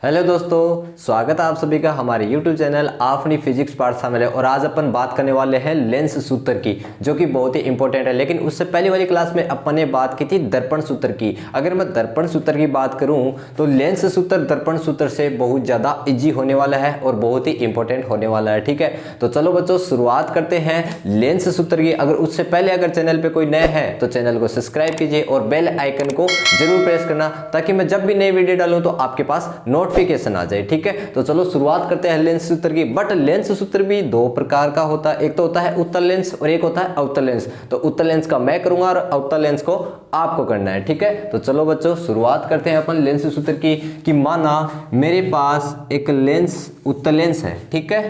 Hello दोस्तों, स्वागत है आप सभी का हमारे YouTube चैनल आपनी फिजिक्स पाठशाला में। और आज अपन बात करने वाले हैं लेंस सूत्र की, जो कि बहुत ही इंपॉर्टेंट है। लेकिन उससे पहले वाली क्लास में अपन ने बात की थी दर्पण सूत्र की। अगर मैं दर्पण सूत्र की बात करूं तो लेंस सूत्र दर्पण सूत्र से बहुत ज़्यादा इजी होने वाला है और बहुत ही इंपॉर्टेंट होने वाला है। ठीक है, तो चलो बच्चों शुरुआत करते हैं लेंस सूत्र की। अगर उससे पहले अगर चैनल पर कोई नए हैं तो चैनल को सब्सक्राइब कीजिए और बेल आइकन को जरूर प्रेस करना, ताकि मैं जब भी नई वीडियो डालूं तो आपके पास नोटिफिकेशन आ जाए। ठीक है, तो चलो शुरुआत करते हैं लेंस सूत्र की। बट लेंस सूत्र भी दो प्रकार का होता है, एक तो होता है उत्तल लेंस और एक होता है अवतल लेंस। तो उत्तल लेंस का मैं करूंगा और अवतल लेंस को आपको करना है। ठीक है, तो चलो बच्चों शुरुआत करते हैं अपन लेंस सूत्र की। कि माना मेरे पास एक लेंस उत्तल लेंस है। ठीक है,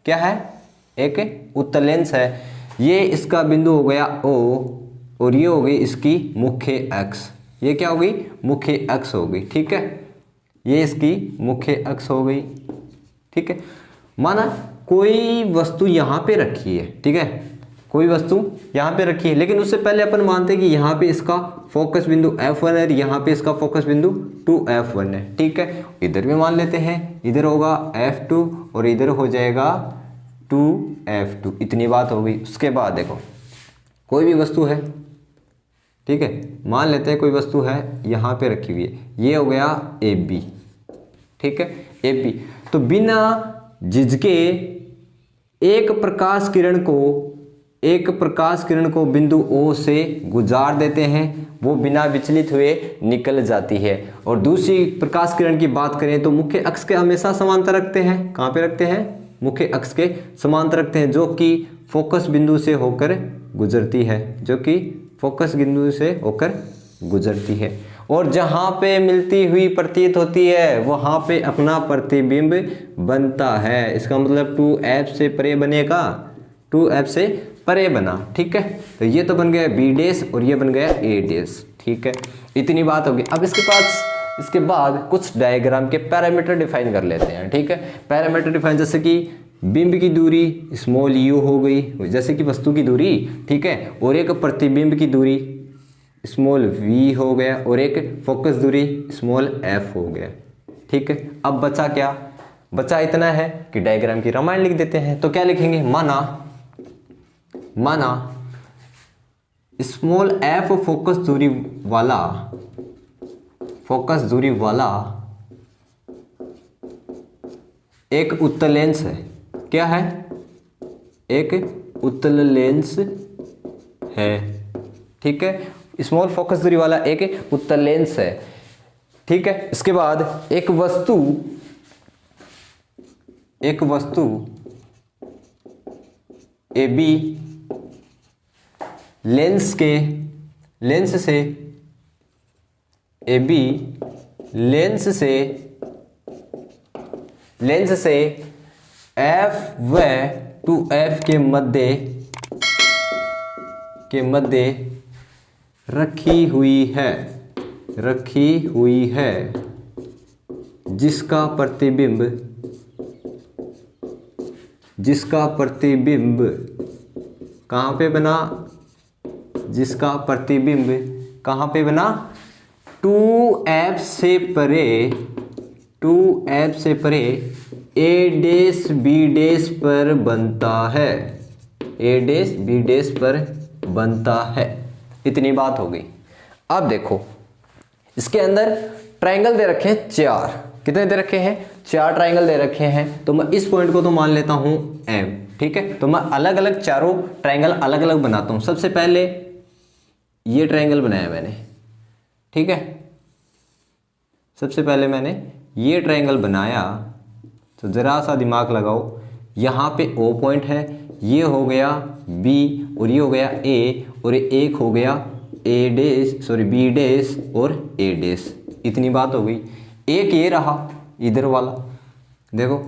क्या है? एक उत्तल लेंस है। ये इसका बिंदु हो गया O और ये हो गई इसकी मुख्य अक्ष। ये क्या होगी? मुख्य अक्ष होगी। ठीक है, ये इसकी मुख्य अक्ष हो गई। ठीक है, माना कोई वस्तु यहाँ पे रखी है। ठीक है, कोई वस्तु यहाँ पे रखी है, लेकिन उससे पहले अपन मानते हैं कि यहाँ पे इसका फोकस बिंदु F1 है, यहाँ पे इसका फोकस बिंदु 2F1 है। ठीक है, इधर भी मान लेते हैं, इधर होगा F2 और इधर हो जाएगा 2F2। इतनी बात हो गई। उसके बाद देखो कोई भी वस्तु है। ठीक है, मान लेते हैं कोई वस्तु है यहाँ पे रखी हुई है, ये हो गया AB। ठीक है, AB। तो बिना झिझके एक प्रकाश किरण को बिंदु O से गुजार देते हैं, वो बिना विचलित हुए निकल जाती है। और दूसरी प्रकाश किरण की बात करें तो मुख्य अक्ष के हमेशा समांतर रखते हैं। कहाँ पे रखते हैं? मुख्य अक्ष के समांतर रखते हैं, जो कि फोकस बिंदु से होकर गुजरती है, जो कि फोकस बिंदु से होकर गुजरती है। और जहाँ पे मिलती हुई प्रतीत होती है वहाँ पे अपना प्रतिबिंब बनता है। इसका मतलब 2F से परे बनेगा, 2F से परे बना। ठीक है, तो ये तो बन गया B' और ये बन गया A'। ठीक है, इतनी बात होगी। अब इसके बाद कुछ डायग्राम के पैरामीटर डिफाइन कर लेते हैं। ठीक है, पैरामीटर डिफाइन जैसे कि बिंब की दूरी स्मॉल u हो गई, जैसे कि वस्तु की दूरी। ठीक है, और एक प्रतिबिंब की दूरी स्मॉल v हो गया और एक फोकस दूरी स्मॉल f हो गया। ठीक है, अब बचा क्या? बचा इतना है कि डायग्राम की रामायण लिख देते हैं। तो क्या लिखेंगे? माना स्मॉल f फोकस दूरी वाला एक उत्तल लेंस है। क्या है? एक उत्तल लेंस है। ठीक है, स्मॉल फोकस दूरी वाला एक उत्तल लेंस है। ठीक है, इसके बाद एक वस्तु AB लेंस से F व 2F के मध्य रखी हुई है, जिसका प्रतिबिंब कहाँ पे बना? 2F से परे A', B' पर बनता है। इतनी बात हो गई। अब देखो इसके अंदर ट्रायंगल दे रखे हैं 4। कितने दे रखे हैं? 4 ट्रायंगल दे रखे हैं। तो मैं इस पॉइंट को तो मान लेता हूं M। ठीक है, तो मैं अलग अलग चारों ट्रायंगल अलग अलग बनाता हूं। सबसे पहले ये ट्रायंगल बनाया मैंने। ठीक है, सबसे पहले मैंने ये ट्रायंगल बनाया, तो जरा सा दिमाग लगाओ। यहाँ पे O पॉइंट है, ये हो गया B और ये हो गया A और एक हो गया B' और A'। इतनी बात हो गई। एक ये रहा इधर वाला, देखो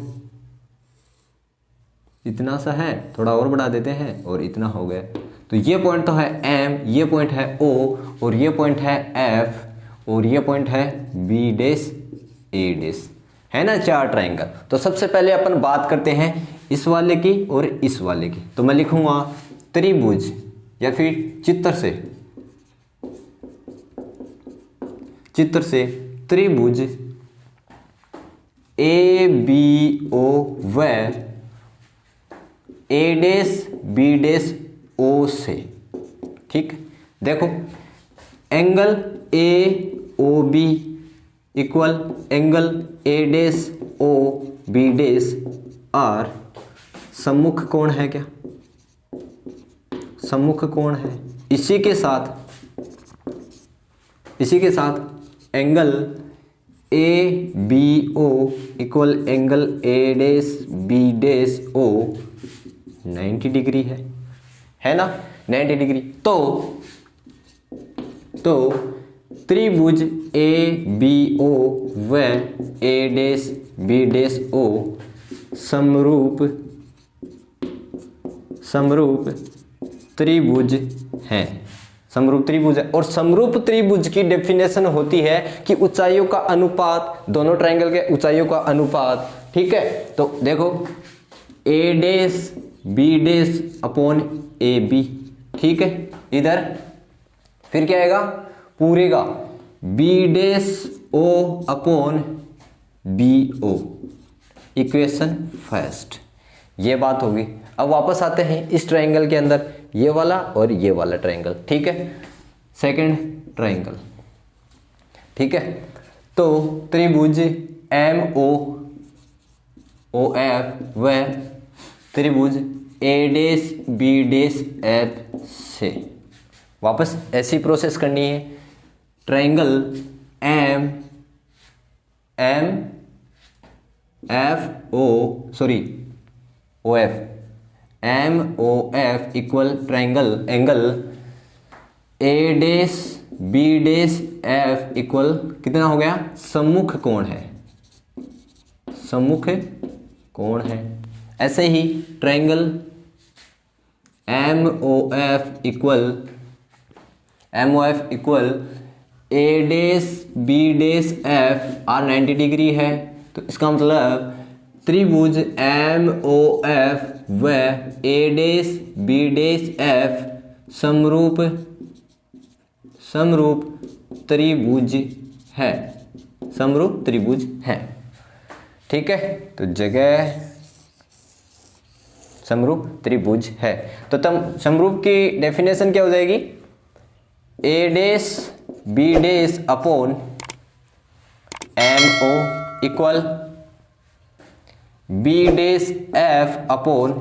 इतना सा है, थोड़ा और बढ़ा देते हैं और इतना हो गया। तो ये पॉइंट तो है M, ये पॉइंट है O और ये पॉइंट है F और ये पॉइंट है B', A'। है ना 4 ट्रायंगल। तो सबसे पहले अपन बात करते हैं इस वाले की और इस वाले की। तो मैं लिखूंगा त्रिभुज या फिर चित्र से त्रिभुज ए बी ओ व A dash B dash O से। ठीक, देखो angle A O B equal angle A dash O B dash are सम्मुख कोण है क्या, सम्मुख कोण है। इसी के साथ angle A B O equal angle A dash B dash O 90 degree है ना, 90 डिग्री। तो त्रिभुज ए बी ओ व ए डैश बी डैश ओ समरूप त्रिभुज हैं, समरूप त्रिभुज है। और समरूप त्रिभुज की डेफिनेशन होती है कि ऊंचाइयों का अनुपात, दोनों ट्रायंगल के ऊंचाइयों का अनुपात। ठीक है, तो देखो A dash B dash upon A B. ठीक है, इधर फिर क्या आएगा पूरे का B dash O upon B O, equation first. ये बात होगी। अब वापस आते हैं इस ट्रायंगल के अंदर, ये वाला और ये वाला ट्रायंगल। ठीक है, सेकंड ट्रायंगल। ठीक है, तो त्रिभुज एम ओ एफ व त्रिभुज A dash B dash F से। वापस ऐसी प्रोसेस करनी है। Triangle M F O F M O F equal triangle angle A dash B dash F equal कितना हो गया, सम्मुख कोण है, सम्मुख कोण है। ऐसे ही triangle M O F equal A dash B dash F are 90 degree है। तो इसका मतलब त्रिभुज एम ओ एफ व A dash B dash F समरूप त्रिभुज है, समरूप त्रिभुज है। ठीक है, तो जगह समरूप त्रिभुज है। तो तब समरूप की डेफिनेशन क्या हो जाएगी, A dash B dash upon M O equal B dash F upon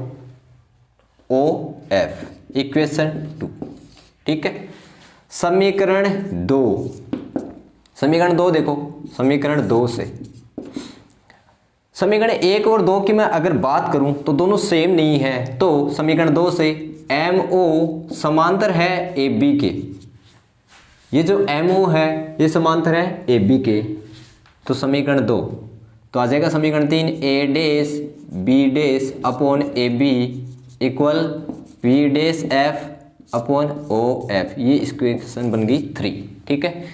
O F, equation 2। ठीक है, समीकरण 2 देखो, समीकरण 2 से समीकरण 1 और 2 की मैं अगर बात करूं तो दोनों सेम नहीं है। तो समीकरण 2 से एम ओ समांतर है ए बी के, ये जो एम ओ है ये समांतर है ए बी के। तो समीकरण 2 तो आ जाएगा समीकरण 3 A dash B dash upon A B equal B dash F upon O F, ये इक्वेशन बन गई 3। ठीक है,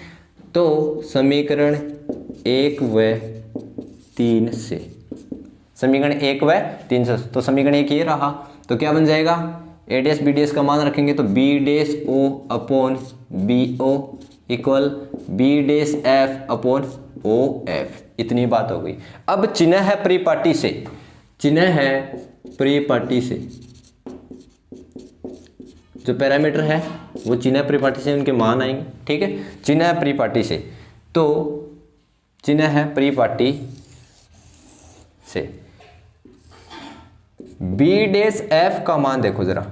तो समीकरण 1 व 3 से, समीकरण 1 व 3 से, तो समीकरण 1 ये रहा। तो क्या बन जाएगा, ए डैश बी डैश का मान रखेंगे तो B dash O upon B O equal B dash F upon O F. इतनी बात हो गई। अब चिन्ह है परिपाटी से, चिन्ह है परिपाटी से, जो पैरामीटर है वो चिन्ह परिपाटी से उनके मान आएंगे। ठीक है, चिन्ह है परिपाटी से, तो चिन्ह है परिपाटी से बी डैश एफ का मान देखो जरा,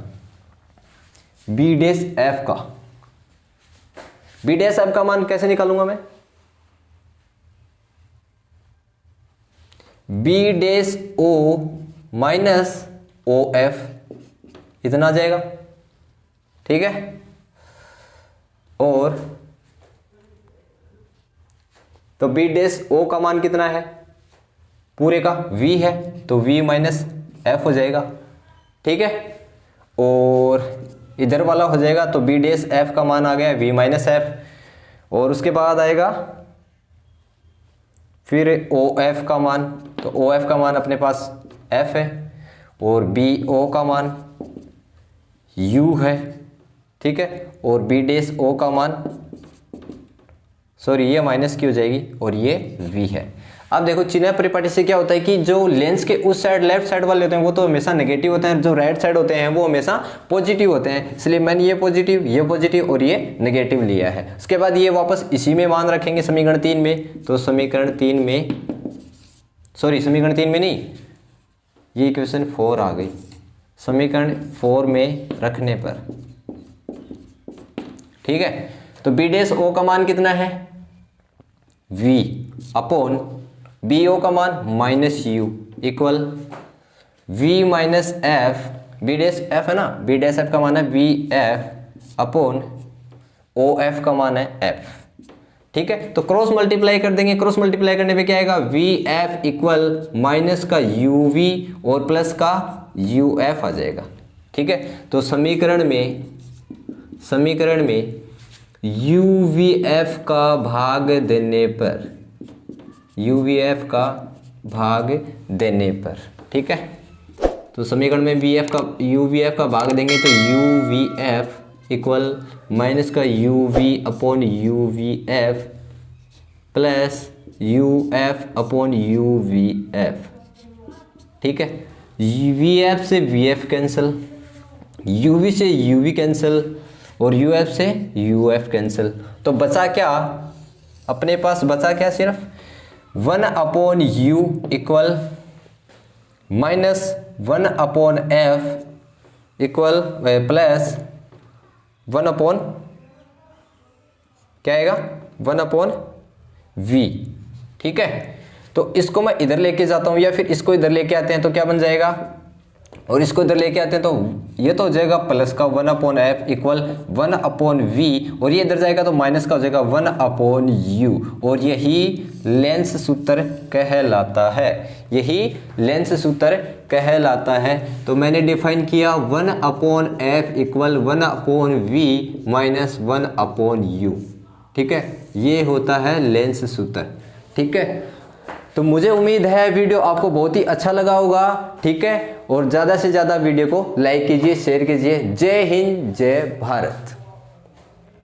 बी डैश एफ का, बी डैश एफ का मान कैसे निकालूंगा मैं, B dash O minus O F इतना आ जाएगा। ठीक है, और तो बी डैश ओ का मान कितना है, पूरे का v है, तो v माइनस एफ हो जाएगा। ठीक है, और इधर वाला हो जाएगा तो बी डैश एफ का मान आ गया v माइनस एफ, और उसके बाद आएगा फिर ओ एफ का मान, तो ओ एफ का मान अपने पास f है, और बी ओ का मान u है। ठीक है, और बी डैश ओ का मान, सॉरी ये माइनस की हो जाएगी और ये v है। अब देखो चिन्ह परिपाटी से क्या होता है कि जो लेंस के उस साइड लेफ्ट साइड वाले होते हैं वो तो हमेशा नेगेटिव होते हैं, जो राइट साइड होते हैं वो हमेशा पॉजिटिव होते हैं, इसलिए मैंने ये पॉजिटिव और ये नेगेटिव लिया है। उसके बाद ये वापस इसी में मान रखेंगे समीकरण 3 में, तो समीकरण 3 में नहीं, ये इक्वेशन 4 आ गई, समीकरण 4 में रखने पर, ठीक है। तो बी डैश ओ का मान कितना है, v अपॉन बी ओ का मान minus U equal v minus F, B dash F है ना, बी डैश एफ का मान है V F upon O F का मान है एफ, ठीक है। तो क्रॉस मल्टीप्लाई कर देंगे, क्रॉस मल्टीप्लाई करने पे क्या आएगा, वी एफ इक्वल माइनस का यू वी और प्लस का यू एफ आ जाएगा, ठीक है। तो समीकरण में यू वी एफ का भाग देने पर, यू वी एफ का भाग देने पर, ठीक है। तो समीकरण में वी एफ का यू वी एफ का भाग देंगे तो U V F equal minus का U V upon U V F plus U F upon U V F, ठीक है। वी एफ से V F cancel, U V से यू वी कैंसिल और यू एफ से यू एफ कैंसिल, तो बचा क्या, अपने पास बचा क्या, सिर्फ 1 upon U equal minus 1 upon F equal plus 1 upon क्या आएगा, 1 अपॉन वी, ठीक है। तो इसको मैं इधर लेके जाता हूं या फिर इसको इधर लेके आते हैं तो क्या बन जाएगा, और इसको इधर लेके आते हैं तो ये तो हो जाएगा प्लस का 1 upon F equal 1 upon V, और ये इधर जाएगा तो माइनस का हो जाएगा 1 अपॉन यू, और यही लेंस सूत्र कहलाता है, यही लेंस सूत्र कहलाता है। तो मैंने डिफाइन किया 1 upon F equal 1 upon V minus 1 upon U, ठीक है। ये होता है लेंस सूत्र, ठीक है। तो मुझे उम्मीद है वीडियो आपको बहुत ही अच्छा लगा होगा, ठीक है। और ज़्यादा से ज़्यादा वीडियो को लाइक कीजिए, शेयर कीजिए। जय हिंद, जय भारत।